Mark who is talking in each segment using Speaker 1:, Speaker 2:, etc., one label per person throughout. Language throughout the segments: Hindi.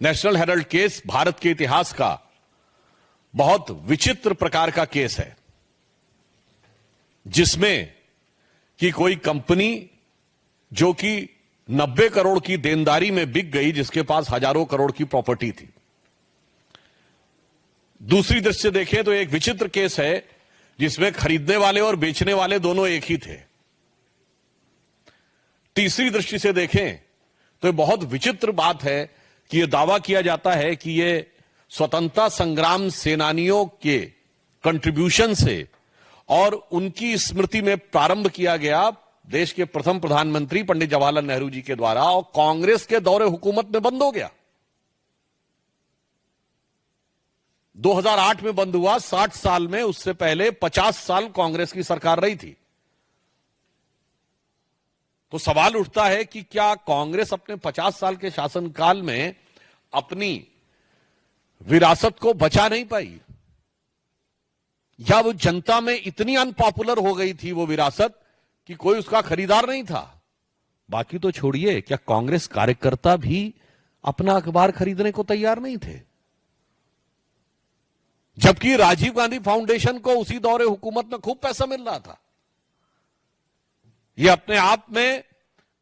Speaker 1: नेशनल हेराल्ड केस भारत के इतिहास का बहुत विचित्र प्रकार का केस है, जिसमें कि कोई कंपनी जो कि 90 करोड़ की देनदारी में बिक गई, जिसके पास हजारों करोड़ की प्रॉपर्टी थी। दूसरी दृष्टि से देखें तो एक विचित्र केस है जिसमें खरीदने वाले और बेचने वाले दोनों एक ही थे। तीसरी दृष्टि से देखें तो ये बहुत विचित्र बात है कि यह दावा किया जाता है कि यह स्वतंत्रता संग्राम सेनानियों के कंट्रीब्यूशन से और उनकी स्मृति में प्रारंभ किया गया देश के प्रथम प्रधानमंत्री पंडित जवाहरलाल नेहरू जी के द्वारा, और कांग्रेस के दौरे हुकूमत में बंद हो गया। 2008 में बंद हुआ। 60 साल में उससे पहले 50 साल कांग्रेस की सरकार रही थी। तो सवाल उठता है कि क्या कांग्रेस अपने 50 साल के शासनकाल में अपनी विरासत को बचा नहीं पाई, या वो जनता में इतनी अनपॉपुलर हो गई थी वो विरासत कि कोई उसका खरीदार नहीं था। बाकी तो छोड़िए, क्या कांग्रेस कार्यकर्ता भी अपना अखबार खरीदने को तैयार नहीं थे, जबकि राजीव गांधी फाउंडेशन को उसी दौरे हुकूमत में खूब पैसा मिल रहा था। यह अपने आप में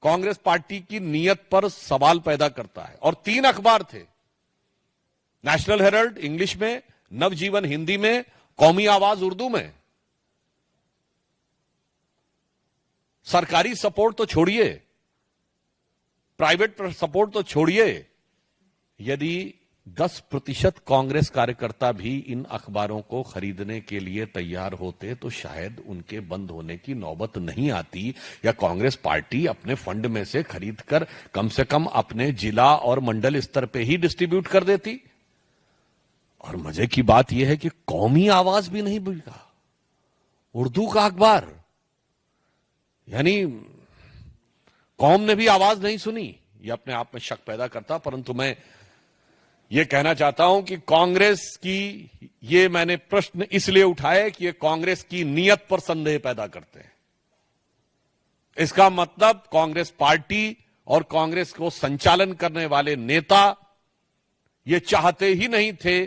Speaker 1: कांग्रेस पार्टी की नीयत पर सवाल पैदा करता है। और 3 अखबार थे, नेशनल हेराल्ड इंग्लिश में, नवजीवन हिंदी में, कौमी आवाज उर्दू में। सरकारी सपोर्ट तो छोड़िए, प्राइवेट सपोर्ट तो छोड़िए, यदि 10% कांग्रेस कार्यकर्ता भी इन अखबारों को खरीदने के लिए तैयार होते तो शायद उनके बंद होने की नौबत नहीं आती, या कांग्रेस पार्टी अपने फंड में से खरीदकर कम से कम अपने जिला और मंडल स्तर पे ही डिस्ट्रीब्यूट कर देती। और मजे की बात यह है कि कौमी आवाज भी नहीं बिका, उर्दू का अखबार, यानी कौम ने भी आवाज नहीं सुनी। यह अपने आप में शक पैदा करता। परंतु मैं यह कहना चाहता हूं कि कांग्रेस की, ये मैंने प्रश्न इसलिए उठाए कि ये कांग्रेस की नीयत पर संदेह पैदा करते हैं। इसका मतलब कांग्रेस पार्टी और कांग्रेस को संचालन करने वाले नेता ये चाहते ही नहीं थे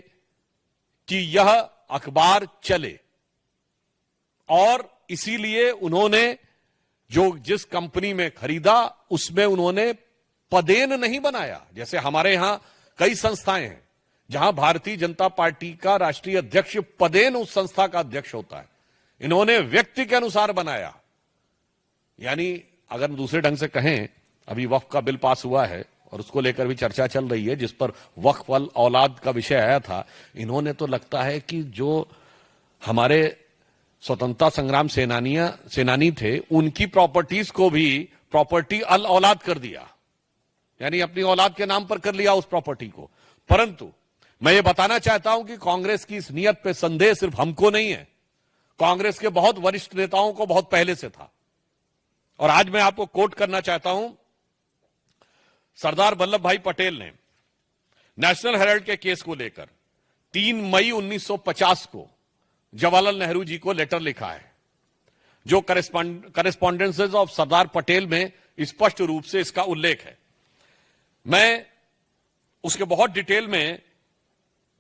Speaker 1: कि यह अखबार चले, और इसीलिए उन्होंने जिस कंपनी में खरीदा उसमें उन्होंने पदेन नहीं बनाया। जैसे हमारे यहां कई संस्थाएं हैं जहां भारतीय जनता पार्टी का राष्ट्रीय अध्यक्ष पदेन उस संस्था का अध्यक्ष होता है। इन्होंने व्यक्ति के अनुसार बनाया। यानी अगर दूसरे ढंग से कहें, अभी वक्फ का बिल पास हुआ है और उसको लेकर भी चर्चा चल रही है, जिस पर वक्फ वाल औलाद का विषय आया था। इन्होंने तो लगता है कि जो हमारे स्वतंत्रता संग्राम सेनानी थे, उनकी प्रॉपर्टीज को भी प्रॉपर्टी अल औलाद कर दिया, यानी अपनी औलाद के नाम पर कर लिया उस प्रॉपर्टी को। परंतु मैं ये बताना चाहता हूं कि कांग्रेस की इस नियत पे संदेह सिर्फ हमको नहीं है, कांग्रेस के बहुत वरिष्ठ नेताओं को बहुत पहले से था। और आज मैं आपको कोट करना चाहता हूं, सरदार वल्लभ भाई पटेल ने नेशनल हेराल्ड के केस को लेकर 3 मई 1950 को जवाहरलाल नेहरू जी को लेटर लिखा है, जो करेस्पॉन्डेंसेस ऑफ सरदार पटेल में स्पष्ट रूप से इसका उल्लेख है। मैं उसके बहुत डिटेल में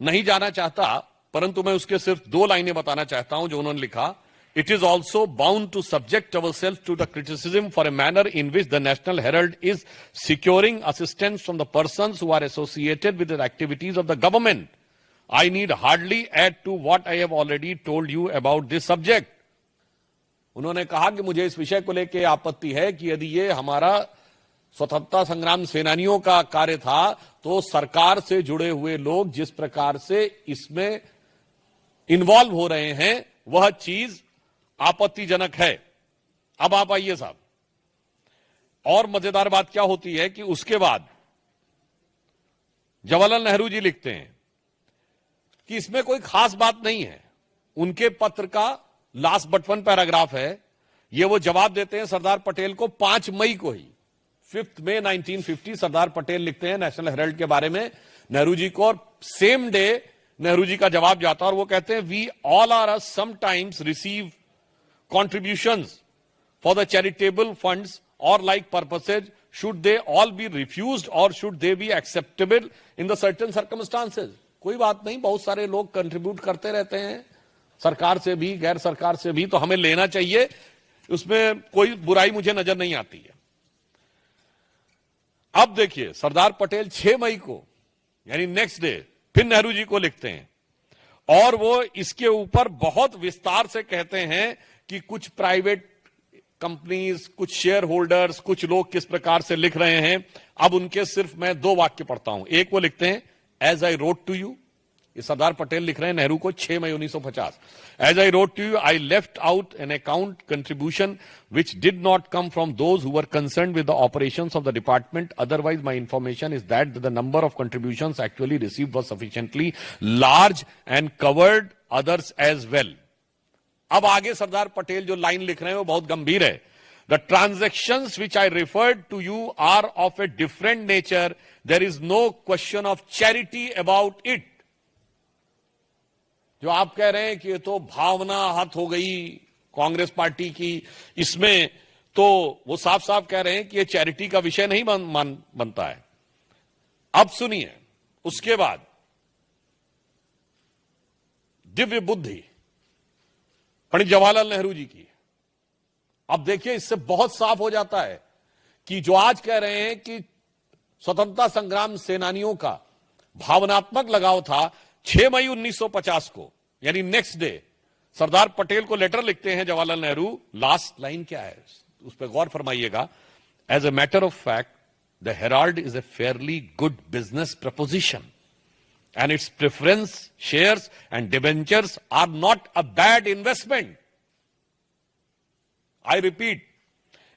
Speaker 1: नहीं जाना चाहता, परंतु मैं उसके सिर्फ 2 लाइनें बताना चाहता हूं जो उन्होंने लिखा। It is also bound to subject ourselves to the criticism for a manner in which the National Herald is securing assistance from the persons who are associated with the activities of the government. I need hardly add to what I have already told you about this subject. उन्होंने कहा कि मुझे इस विषय को लेकर आपत्ति है कि यदि ये हमारा स्वतंत्रता संग्राम सेनानियों का कार्य था, तो सरकार से जुड़े हुए लोग जिस प्रकार से इसमें इन्वॉल्व हो रहे हैं वह चीज आपत्तिजनक है। अब आप आइए साहब, और मजेदार बात क्या होती है कि उसके बाद जवाहरलाल नेहरू जी लिखते हैं कि इसमें कोई खास बात नहीं है। उनके पत्र का लास्ट बट वन पैराग्राफ है, ये वो जवाब देते हैं सरदार पटेल को 5 मई को ही, 5 मई 1950 सरदार पटेल लिखते हैं नेशनल हेराल्ड के बारे में नेहरू जी को, और सेम डे नेहरू जी का जवाब जाता है और वो कहते हैं, we all are sometimes receive contributions for the charitable funds or like purposes should they all be refused और should they be acceptable in the certain circumstances? कोई बात नहीं, बहुत सारे लोग कंट्रीब्यूट करते रहते हैं, सरकार से भी गैर सरकार से भी, तो हमें लेना चाहिए, उसमें कोई बुराई मुझे नजर नहीं आती है। अब देखिए, सरदार पटेल 6 मई को यानी नेक्स्ट डे फिर नेहरू जी को लिखते हैं और वो इसके ऊपर बहुत विस्तार से कहते हैं कि कुछ प्राइवेट कंपनीज, कुछ शेयर होल्डर्स, कुछ लोग किस प्रकार से लिख रहे हैं। अब उनके सिर्फ मैं 2 वाक्य पढ़ता हूं। एक वो लिखते हैं, as I wrote to you, ये सरदार पटेल लिख रहे हैं नेहरू को 6 मई 1950। As I wrote to you, I left out an account contribution which did not come from those who were concerned with the operations of the department. Otherwise my information is that the number of contributions actually received was sufficiently large and covered others as well. अब आगे सरदार पटेल जो लाइन लिख रहे हैं वो बहुत गंभीर है। The transactions which I referred to you are of a different nature, there is no question of charity about it. जो आप कह रहे हैं कि ये तो भावना हत हो गई कांग्रेस पार्टी की, इसमें तो वो साफ साफ कह रहे हैं कि ये चैरिटी का विषय नहीं बनता है। अब सुनिए, उसके बाद दिव्य बुद्धि पंडित जवाहरलाल नेहरू जी की। अब देखिए, इससे बहुत साफ हो जाता है कि जो आज कह रहे हैं कि स्वतंत्रता संग्राम सेनानियों का भावनात्मक लगाव था, 6 मई 1950 को यानी नेक्स्ट डे सरदार पटेल को लेटर लिखते हैं जवाहरलाल नेहरू। लास्ट लाइन क्या है उस पर गौर फरमाइएगा। As a matter of fact, the Herald is a fairly good business proposition and its preference shares and debentures are not a bad investment. I repeat,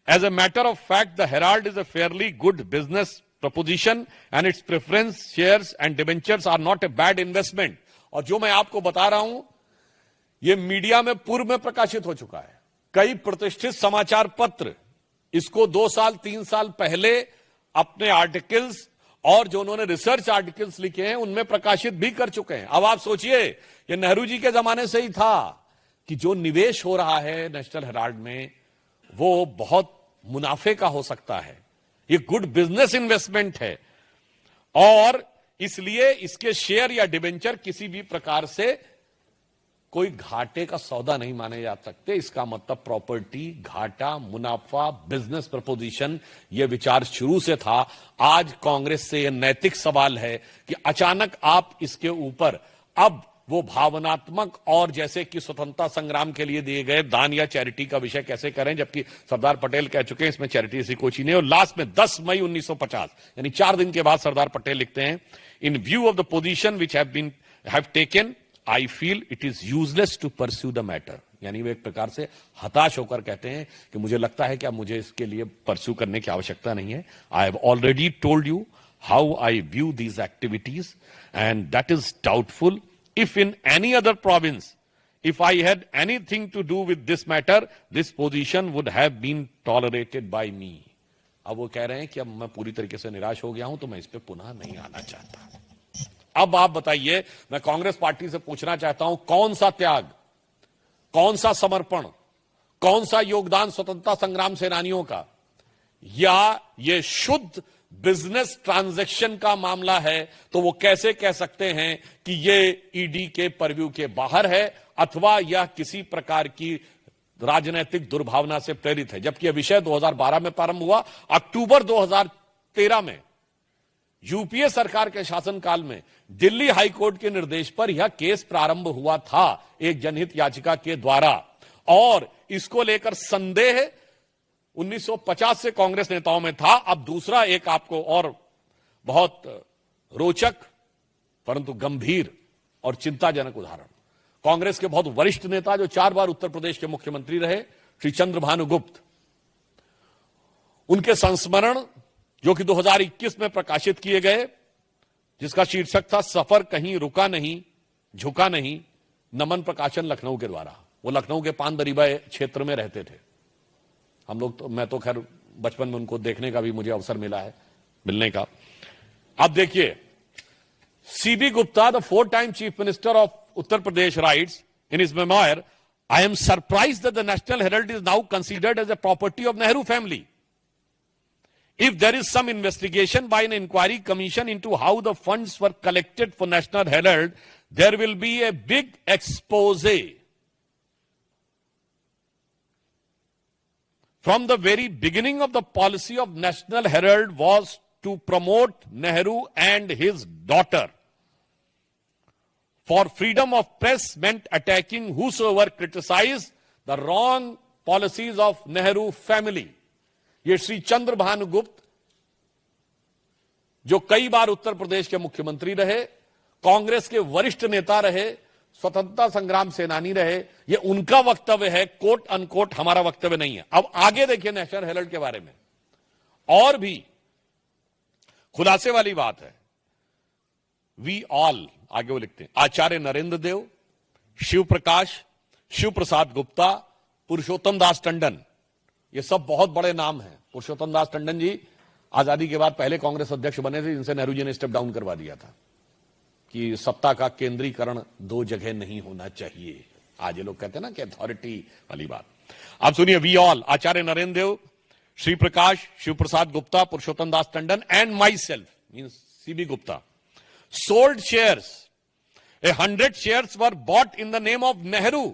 Speaker 1: as a matter of fact, the Herald is a fairly good business proposition and its preference shares and debentures are not a bad investment. और जो मैं आपको बता रहा हूं, यह मीडिया में पूर्व में प्रकाशित हो चुका है। कई प्रतिष्ठित समाचार पत्र इसको 2 साल 3 साल पहले अपने आर्टिकल्स और जो उन्होंने रिसर्च आर्टिकल्स लिखे हैं उनमें प्रकाशित भी कर चुके हैं। अब आप सोचिए, ये नेहरू जी के जमाने से ही था कि जो निवेश हो रहा है नेशनल हेराल्ड में वो बहुत मुनाफे का हो सकता है, ये गुड बिजनेस इन्वेस्टमेंट है और इसलिए इसके शेयर या डिबेंचर किसी भी प्रकार से कोई घाटे का सौदा नहीं माने जा सकते। इसका मतलब प्रॉपर्टी, घाटा, मुनाफा, बिजनेस प्रपोजिशन, यह विचार शुरू से था। आज कांग्रेस से यह नैतिक सवाल है कि अचानक आप इसके ऊपर अब वो भावनात्मक और जैसे कि स्वतंत्रता संग्राम के लिए दिए गए दान या चैरिटी का विषय कैसे करें, जबकि सरदार पटेल कह चुके हैं इसमें चैरिटी ऐसी कोई चीज नहीं। और लास्ट में 10 मई 1950 यानी 4 दिन के बाद सरदार पटेल लिखते हैं, in view of the position which have taken I feel it is useless to pursue the matter. यानी वे एक प्रकार से हताश होकर कहते हैं कि मुझे लगता है कि अब मुझे इसके लिए परस्यू करने की आवश्यकता नहीं है। I have already told you how eye view these activities and that is doubtful if in any other province, if I had anything to do with this matter, this position would have been tolerated by me. अब वो कह रहे हैं कि अब मैं पूरी तरीके से निराश हो गया हूं तो मैं इस पे पुनः नहीं आना चाहता। अब आप बताइए, मैं कांग्रेस पार्टी से पूछना चाहता हूं, कौन सा त्याग, कौन सा समर्पण, कौन सा योगदान स्वतंत्रता संग्राम सेनानियों का, या ये शुद्ध बिजनेस ट्रांजैक्शन का मामला है तो वो कैसे कह सकते हैं कि ये ईडी के परव्यू के बाहर है अथवा यह किसी प्रकार की राजनीतिक दुर्भावना से प्रेरित है। जबकि यह विषय 2012 में प्रारंभ हुआ। अक्टूबर 2013 में यूपीए सरकार के शासनकाल में दिल्ली हाईकोर्ट के निर्देश पर यह केस प्रारंभ हुआ था एक जनहित याचिका के द्वारा, और इसको लेकर संदेह 1950 से कांग्रेस नेताओं में था। अब दूसरा एक आपको और बहुत रोचक परंतु गंभीर और चिंताजनक उदाहरण, कांग्रेस के बहुत वरिष्ठ नेता जो 4 बार उत्तर प्रदेश के मुख्यमंत्री रहे, श्री चंद्रभानु गुप्त, उनके संस्मरण जो कि 2021 में प्रकाशित किए गए, जिसका शीर्षक था सफर कहीं रुका नहीं झुका नहीं, नमन प्रकाशन लखनऊ के द्वारा। वो लखनऊ के पान दरीबा क्षेत्र में रहते थे। हम लोग तो, मैं तो खैर बचपन में उनको देखने का भी मुझे अवसर मिला है, मिलने का। अब देखिए, CB Gupta, the 4 time chief minister of Uttar Pradesh, writes in his memoir, I am surprised that the National Herald is now considered as a property of Nehru family. if there is some investigation by an inquiry commission into how the funds were collected for National Herald, there will be a big expose. From the very beginning of the policy of National Herald was to promote Nehru and his daughter. For freedom of press meant attacking whosoever criticized the wrong policies of Nehru family. ये श्री चंद्र भानु गुप्त, जो कई बार उत्तर प्रदेश के मुख्यमंत्री रहे, कांग्रेस के वरिष्ठ नेता रहे, स्वतंत्रता संग्राम सेनानी रहे, ये उनका वक्तव्य है, कोट अनकोट हमारा वक्तव्य नहीं है। अब आगे देखिए नेशनल हेराल्ड के बारे में और भी खुलासे वाली बात है। वी ऑल, आगे वो लिखते हैं, आचार्य नरेंद्र देव, शिव प्रकाश, शिव प्रसाद गुप्ता, पुरुषोत्तम दास टंडन, ये सब बहुत बड़े नाम हैं। पुरुषोत्तम दास टंडन जी आजादी के बाद पहले कांग्रेस अध्यक्ष बने थे, जिनसे नेहरू जी ने स्टेप डाउन करवा दिया था कि सत्ता का केंद्रीकरण दो जगह नहीं होना चाहिए। आज ये लोग कहते हैं ना कि अथॉरिटी वाली बात। आप सुनिए, we all, Acharya Narendra Dev, Shri Prakash, Shiv Prasad Gupta, Purushottam Das Tandon and myself means CB Gupta sold shares. 100 shares were bought in the name of Nehru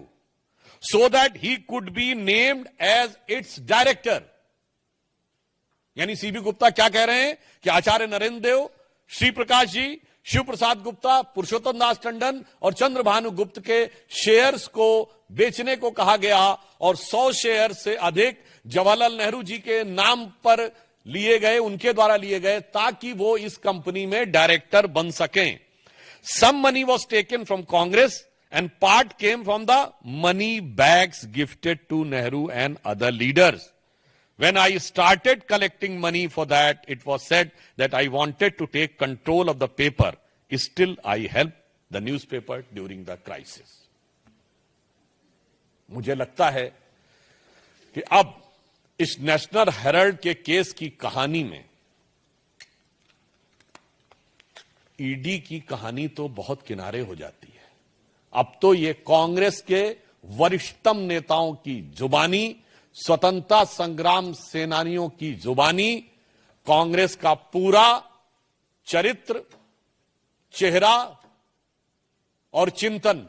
Speaker 1: so that he could be named as its director. यानी सीबी गुप्ता क्या कह रहे हैं कि आचार्य नरेंद्र देव, श्री प्रकाश जी, शिव प्रसाद गुप्ता, पुरुषोत्तम दास टंडन और चंद्र भानु गुप्त के शेयर्स को बेचने को कहा गया और 100 शेयर से अधिक जवाहरलाल नेहरू जी के नाम पर लिए गए, उनके द्वारा लिए गए, ताकि वो इस कंपनी में डायरेक्टर बन सकें। Some money was taken from Congress and part came from the money bags gifted to Nehru and other leaders. When I started collecting money for that, it was said that I wanted to take control of the paper. Still, I helped the newspaper during the crisis. मुझे लगता है कि अब इस नेशनल हेराल्ड के केस की कहानी में ईडी की कहानी तो बहुत किनारे हो जाती है। अब तो ये कांग्रेस के वरिष्ठतम नेताओं की जुबानी, स्वतंत्रता संग्राम सेनानियों की जुबानी, कांग्रेस का पूरा चरित्र, चेहरा और चिंतन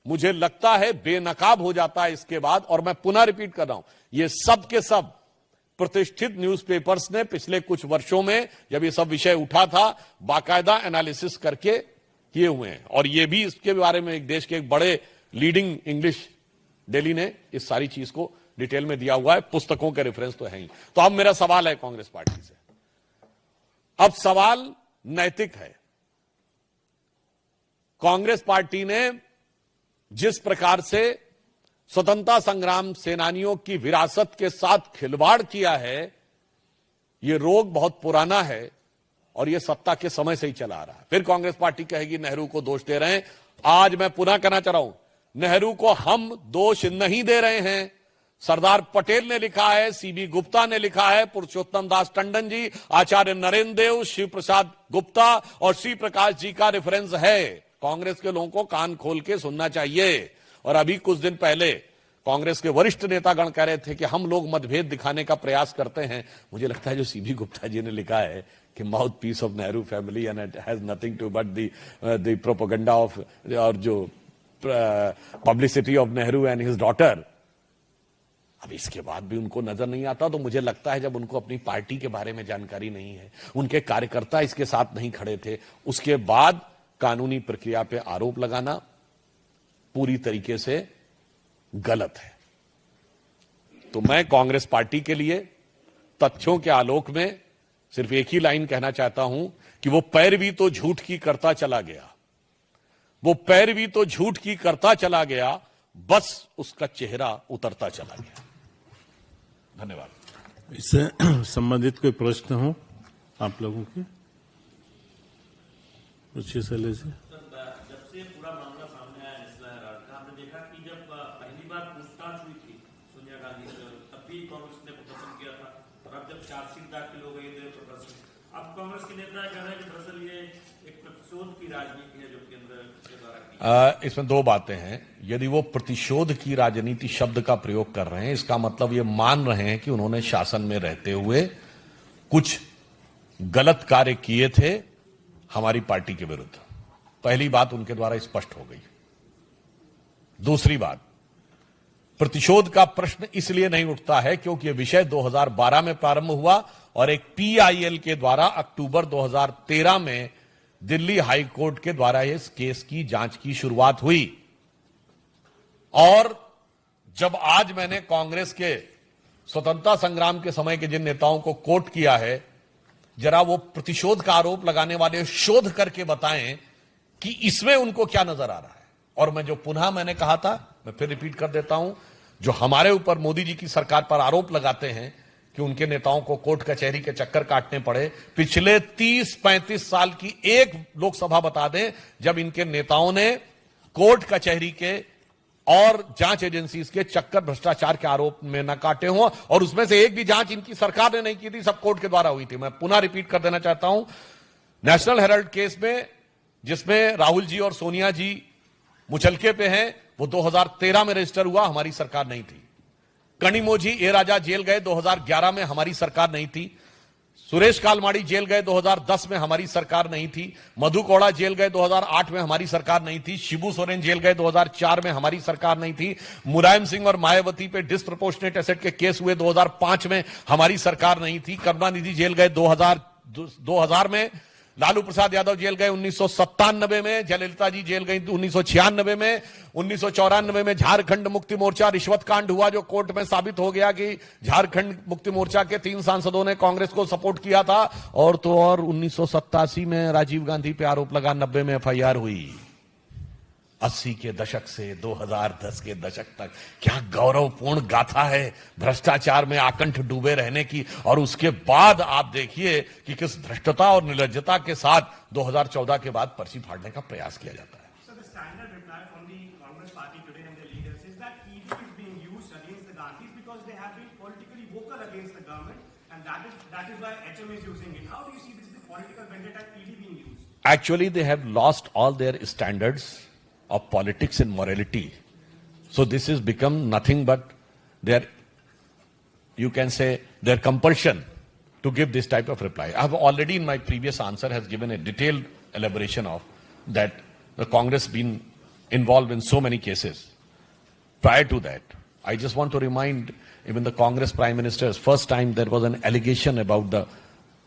Speaker 1: मुझे लगता है बेनकाब हो जाता है इसके बाद। और मैं पुनः रिपीट कर रहा हूं, ये सब के सब प्रतिष्ठित न्यूज़पेपर्स ने पिछले कुछ वर्षों में जब ये सब विषय उठा था, बाकायदा एनालिसिस करके किए हुए हैं। और ये भी इसके बारे में एक देश के एक बड़े लीडिंग इंग्लिश डेली ने इस सारी चीज को डिटेल में दिया हुआ है, पुस्तकों के रेफरेंस तो है ही। तो अब मेरा सवाल है कांग्रेस पार्टी से, अब सवाल नैतिक है। कांग्रेस पार्टी ने जिस प्रकार से स्वतंत्रता संग्राम सेनानियों की विरासत के साथ खिलवाड़ किया है, यह रोग बहुत पुराना है और यह सत्ता के समय से ही चला आ रहा है। फिर कांग्रेस पार्टी कहेगी नेहरू को दोष दे रहे हैं। आज मैं पुनः कहना चाह रहा हूं, नेहरू को हम दोष नहीं दे रहे हैं। सरदार पटेल ने लिखा है, सीबी गुप्ता ने लिखा है, पुरुषोत्तम दास टंडन जी, आचार्य नरेंद्र देव, शिव प्रसाद गुप्ता और श्री प्रकाश जी का रेफरेंस है। कांग्रेस के लोगों को कान खोल के सुनना चाहिए। और अभी कुछ दिन पहले कांग्रेस के वरिष्ठ नेतागण कह रहे थे कि हम लोग मतभेद दिखाने का प्रयास करते हैं। मुझे लगता है जो सीबी गुप्ता जी ने लिखा है कि mouthpiece of Nehru family and it has nothing to but the propaganda of और जो publicity of Nehru and his daughter, अब इसके बाद भी उनको नजर नहीं आता। तो मुझे लगता है जब उनको अपनी पार्टी के बारे में जानकारी नहीं है, उनके कार्यकर्ता इसके साथ नहीं खड़े थे, उसके बाद कानूनी प्रक्रिया पे आरोप लगाना पूरी तरीके से गलत है। तो मैं कांग्रेस पार्टी के लिए तथ्यों के आलोक में सिर्फ एक ही लाइन कहना चाहता हूं कि वो पैरवी तो झूठ की करता चला गया, वो पैरवी तो झूठ की करता चला गया, बस उसका चेहरा उतरता चला गया। धन्यवाद।
Speaker 2: इससे संबंधित कोई प्रश्न हो आप लोगों के? पूछिए शैलेश जी।
Speaker 3: जब से पूरा मामला सामने आया नेशनल हेराल्ड का, हमने देखा कि जब पहली बार पूछताछ हुई थी सोनिया गांधी से, तब भी कांग्रेस ने प्रदर्शन किया था, और अब जब चार्जशीट दाखिल हो गई तो प्रदर्शन अब कांग्रेस के नेता कह रहे हैं कि दरअसल ये एक प्रतिशोध की राजनीति है जो केंद्र के द्वारा की।
Speaker 1: इसमें दो बातें हैं। यदि वो प्रतिशोध की राजनीति शब्द का प्रयोग कर रहे हैं, इसका मतलब ये मान रहे हैं कि उन्होंने शासन में रहते हुए कुछ गलत कार्य किए थे हमारी पार्टी के विरुद्ध। पहली बात उनके द्वारा स्पष्ट हो गई। दूसरी बात, प्रतिशोध का प्रश्न इसलिए नहीं उठता है क्योंकि यह विषय 2012 में प्रारंभ हुआ और एक पीआईएल के द्वारा अक्टूबर 2013 में दिल्ली हाई कोर्ट के द्वारा इस केस की जांच की शुरुआत हुई। और जब आज मैंने कांग्रेस के स्वतंत्रता संग्राम के समय के जिन नेताओं को कोट किया है, जरा वो प्रतिशोध का आरोप लगाने वाले शोध करके बताएं कि इसमें उनको क्या नजर आ रहा है। और मैं जो पुनः मैंने कहा था, मैं फिर रिपीट कर देता हूं, जो हमारे ऊपर मोदी जी की सरकार पर आरोप लगाते हैं कि उनके नेताओं को कोर्ट कचहरी के चक्कर काटने पड़े, पिछले 30-35 साल की एक लोकसभा बता दें जब इनके नेताओं ने कोर्ट कचहरी के और जांच एजेंसी के चक्कर भ्रष्टाचार के आरोप में न काटे हों। और उसमें से एक भी जांच इनकी सरकार ने नहीं की थी, सब कोर्ट के द्वारा हुई थी। मैं पुनः रिपीट कर देना चाहता हूं, नेशनल हेराल्ड केस में जिसमें राहुल जी और सोनिया जी मुचलके पे हैं, वो 2013 में रजिस्टर हुआ, हमारी सरकार नहीं थी। कनिमोझी ए राजा जेल गए 2011 में, हमारी सरकार नहीं थी। सुरेश कालमाड़ी जेल गए 2010 में, हमारी सरकार नहीं थी। मधु कोड़ा जेल गए 2008 में, हमारी सरकार नहीं थी। शिबू सोरेन जेल गए 2004 में, हमारी सरकार नहीं थी। मुलायम सिंह और मायावती पे डिस्प्रपोर्शनेट एसेट के केस हुए 2005 में, हमारी सरकार नहीं थी। करुणानिधि जेल गए 2000 में। लालू प्रसाद यादव जेल गए 1997 में। जयललिता जी जेल गई 1996 में। 1994 में झारखंड मुक्ति मोर्चा रिश्वत कांड हुआ, जो कोर्ट में साबित हो गया कि झारखंड मुक्ति मोर्चा के 3 सांसदों ने कांग्रेस को सपोर्ट किया था। और तो और 1987 में राजीव गांधी पे आरोप लगा, 90 में एफआईआर हुई। 80 के दशक से 2010 के दशक तक क्या गौरवपूर्ण गाथा है भ्रष्टाचार में आकंठ डूबे रहने की। और उसके बाद आप देखिए कि किस धृष्टता और निर्लज्जता के साथ 2014 के बाद पर्ची फाड़ने का प्रयास किया जाता है।
Speaker 4: So the standard reply from the Congress party today and their leaders is that ED is being used against the Gandhis because they have been politically vocal against the government, and that is why HM is using it. How do you see this political vendetta ED being used?
Speaker 1: Actually, they have lost all their standards of politics and morality. So this has become nothing but their, you can say, their compulsion to give this type of reply. I have already in my previous answer has given a detailed elaboration of that the Congress been involved in so many cases. Prior to that, I just want to remind even the Congress Prime Minister's first time there was an allegation about the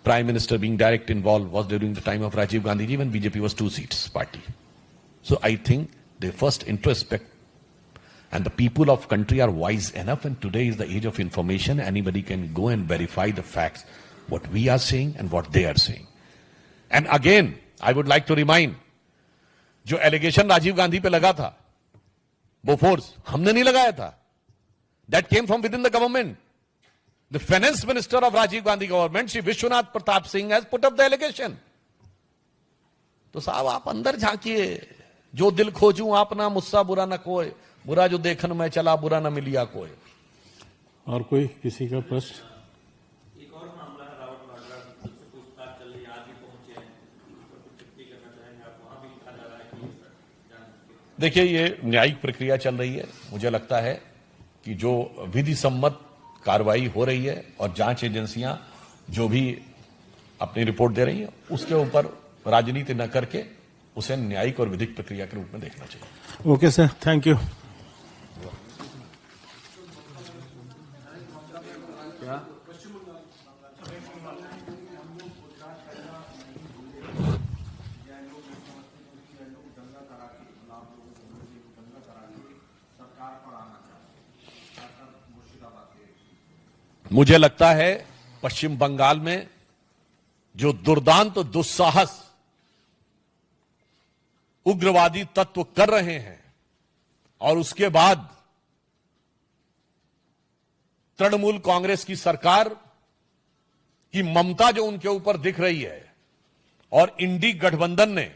Speaker 1: Prime Minister being direct involved was during the time of Rajiv Gandhi ji when BJP was 2 seats party. So I think they first introspect, and the people of country are wise enough, and today is the age of information. Anybody can go and verify the facts, what we are saying and what they are saying. And again, I would like to remind, जो एलिगेशन राजीव गांधी पे लगा था, बोफोर्स, हमने नहीं लगाया था. That came from within the government. The finance minister of Rajiv Gandhi government, Shri Vishwanath Pratap Singh, has put up the allegation. तो साहब आप अंदर झांकिए, जो दिल खोजूं आप ना मुस्सा बुरा न कोई, बुरा जो देखन में चला बुरा न मिलिया कोई।
Speaker 2: और कोई किसी का प्रश्न?
Speaker 3: एक और मामला है, रावत वाड्रा से पूछताछ चल रही है, आज भी पहुंचे हैं, कुछ टिप्पणी करना चाहेंगे आप? वहां भी लिखा जा रहा है कि
Speaker 1: देखिए, ये न्यायिक प्रक्रिया चल रही है। मुझे लगता है कि जो विधि सम्मत कार्रवाई हो रही है और जांच एजेंसियां जो भी अपनी रिपोर्ट दे रही है, उसके ऊपर राजनीति न करके उसे न्यायिक और विधिक प्रक्रिया के रूप में देखना चाहिए।
Speaker 2: Okay sir, thank you.
Speaker 1: मुझे लगता है पश्चिम बंगाल में जो दुर्दांत दुस्साहस उग्रवादी तत्व कर रहे हैं, और उसके बाद तृणमूल कांग्रेस की सरकार की ममता जो उनके ऊपर दिख रही है, और इंडी गठबंधन ने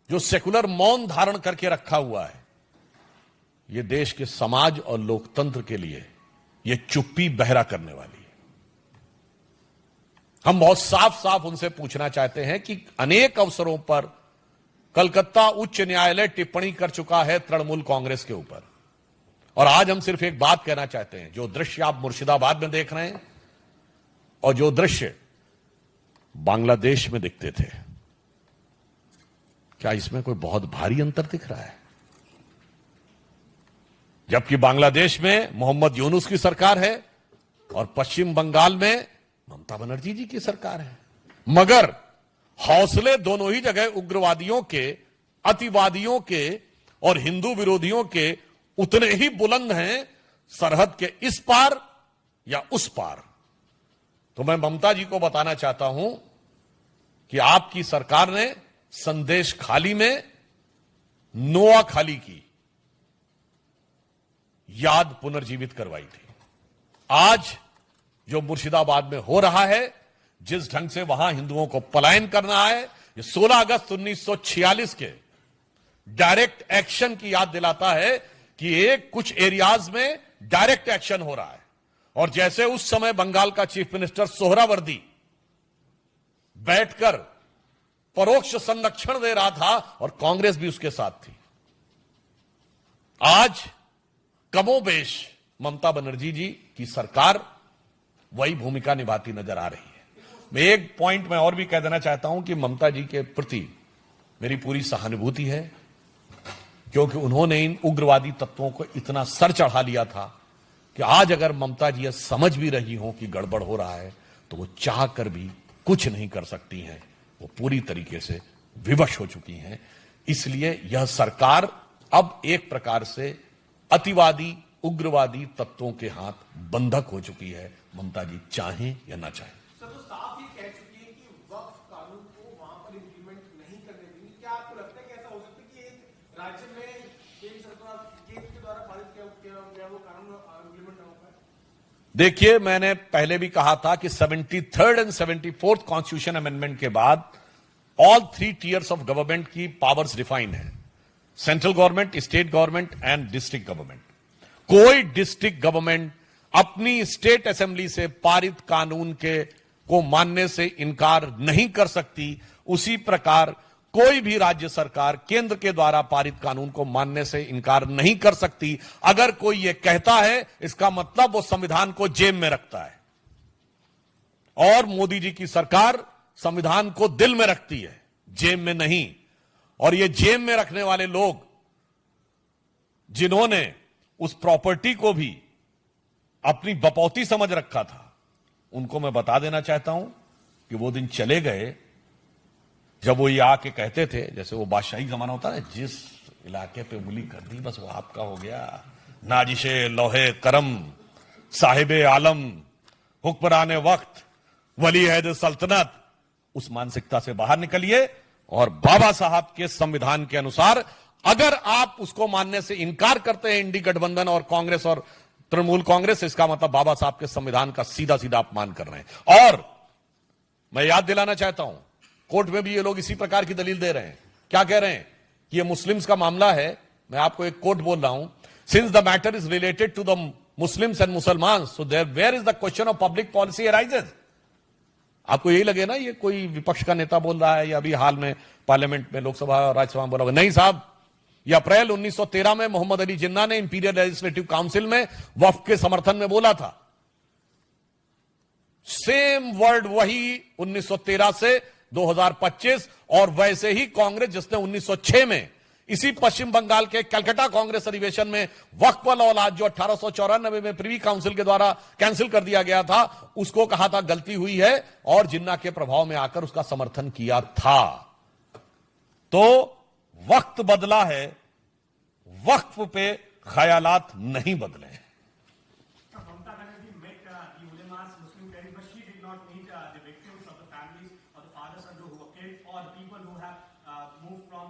Speaker 1: जो सेकुलर मौन धारण करके रखा हुआ है, यह देश के समाज और लोकतंत्र के लिए यह चुप्पी बहरा करने वाली है। हम बहुत साफ साफ उनसे पूछना चाहते हैं कि अनेक अवसरों पर कलकत्ता उच्च न्यायालय टिप्पणी कर चुका है तृणमूल कांग्रेस के ऊपर, और आज हम सिर्फ एक बात कहना चाहते हैं, जो दृश्य आप मुर्शिदाबाद में देख रहे हैं और जो दृश्य बांग्लादेश में दिखते थे, क्या इसमें कोई बहुत भारी अंतर दिख रहा है? जबकि बांग्लादेश में मोहम्मद यूनुस की सरकार है और पश्चिम बंगाल में ममता बनर्जी जी की सरकार है, मगर हौसले दोनों ही जगह उग्रवादियों के, अतिवादियों के और हिंदू विरोधियों के उतने ही बुलंद हैं, सरहद के इस पार या उस पार। तो मैं ममता जी को बताना चाहता हूं कि आपकी सरकार ने संदेश खाली में नोआ खाली की याद पुनर्जीवित करवाई थी। आज जो मुर्शिदाबाद में हो रहा है, जिस ढंग से वहां हिंदुओं को पलायन करना है, ये 16 अगस्त 1946 के डायरेक्ट एक्शन की याद दिलाता है कि एक कुछ एरियाज में डायरेक्ट एक्शन हो रहा है। और जैसे उस समय बंगाल का चीफ मिनिस्टर सोहरावर्दी बैठकर परोक्ष संरक्षण दे रहा था और कांग्रेस भी उसके साथ थी, आज कमोबेश ममता बनर्जी जी की सरकार वही भूमिका निभाती नजर आ रही है। मैं एक पॉइंट में और भी कह देना चाहता हूं कि ममता जी के प्रति मेरी पूरी सहानुभूति है, क्योंकि उन्होंने इन उग्रवादी तत्वों को इतना सर चढ़ा लिया था कि आज अगर ममता जी यह समझ भी रही हो कि गड़बड़ हो रहा है, तो वो चाह कर भी कुछ नहीं कर सकती हैं। वो पूरी तरीके से विवश हो चुकी हैं। इसलिए यह सरकार अब एक प्रकार से अतिवादी, उग्रवादी तत्वों के हाथ बंधक हो चुकी है, ममता जी चाहें या ना चाहें।
Speaker 5: सर, तो साफ ही कह चुकी है कि वक्फ कानून को वहां पर इंप्लीमेंट नहीं करने देंगी। क्या आपको लगता है कि ऐसा हो सकता है कि एक राज्य में केंद्र सरकार, केंद्र के द्वारा पारित किया गया वो कानून इंप्लीमेंट ना हो पाए?
Speaker 1: देखिए, मैंने पहले भी कहा था कि 73rd and 74th constitution amendment के बाद ऑल 3 टियर्स ऑफ गवर्नमेंट की पावर्स डिफाइन है, central government, state government and district government. कोई डिस्ट्रिक्ट गवर्नमेंट अपनी स्टेट असेंबली से पारित कानून के को मानने से इनकार नहीं कर सकती। उसी प्रकार कोई भी राज्य सरकार केंद्र के द्वारा पारित कानून को मानने से इनकार नहीं कर सकती। अगर कोई यह कहता है, इसका मतलब वो संविधान को जेब में रखता है, और मोदी जी की सरकार संविधान को दिल में रखती है, जेब में नहीं। और ये जेब में रखने वाले लोग, जिन्होंने उस प्रॉपर्टी को भी अपनी बपौती समझ रखा था, उनको मैं बता देना चाहता हूं कि वो दिन चले गए जब वो ये आके कहते थे, जैसे वो बादशाही जमाना होता है, जिस इलाके पे उंगली कर दी बस वो आपका हो गया, नाजिशे लोहे करम, साहिबे आलम, हुक्मरान वक्त, वली अहद सल्तनत। उस मानसिकता से बाहर निकलिए और बाबा साहब के संविधान के अनुसार अगर आप उसको मानने से इनकार करते हैं, इंडी गठबंधन और कांग्रेस और तृणमूल कांग्रेस, इसका मतलब बाबा साहब के संविधान का सीधा सीधा अपमान कर रहे हैं। और मैं याद दिलाना चाहता हूं, कोर्ट में भी ये लोग इसी प्रकार की दलील दे रहे हैं। क्या कह रहे हैं कि ये मुस्लिम्स का मामला है। मैं आपको एक कोट बोल रहा हूं, since the matter is related to the Muslims and मुसलमान, so there were is the question of public policy arises. आपको यही लगे ना ये कोई विपक्ष का नेता बोल रहा है, या अभी हाल में पार्लियामेंट में, लोकसभा और राज्यसभा में बोला होगा। नहीं साहब, ये अप्रैल 1913 में मोहम्मद अली जिन्ना ने इंपीरियल लेजिस्लेटिव काउंसिल में वक्फ के समर्थन में बोला था। सेम वर्ड वही 1913 से 2025, और वैसे ही कांग्रेस जिसने 1906 में इसी पश्चिम बंगाल के कलकत्ता कांग्रेस अधिवेशन में वक्फ वाला औलाद जो 1894 में प्रिवी काउंसिल के द्वारा कैंसिल कर दिया गया था, उसको कहा था गलती हुई है, और जिन्ना के प्रभाव में आकर उसका समर्थन किया था। तो वक्त बदला है, वक्फ पे ख्यालात नहीं बदले हैं।
Speaker 4: Mamata Banerjee met the ulemas, Muslim parents, but she did not meet the victims of the families or the fathers who were killed, or the people who have moved from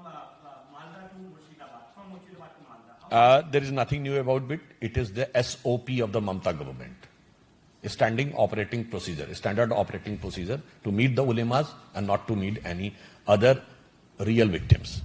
Speaker 4: Malda to Murshidabad, from Murshidabad to Malda.
Speaker 1: There is nothing new about it. It is the SOP of the Mamata government. Standing operating procedure, standard operating procedure to meet the ulemas and not to meet any other real victims.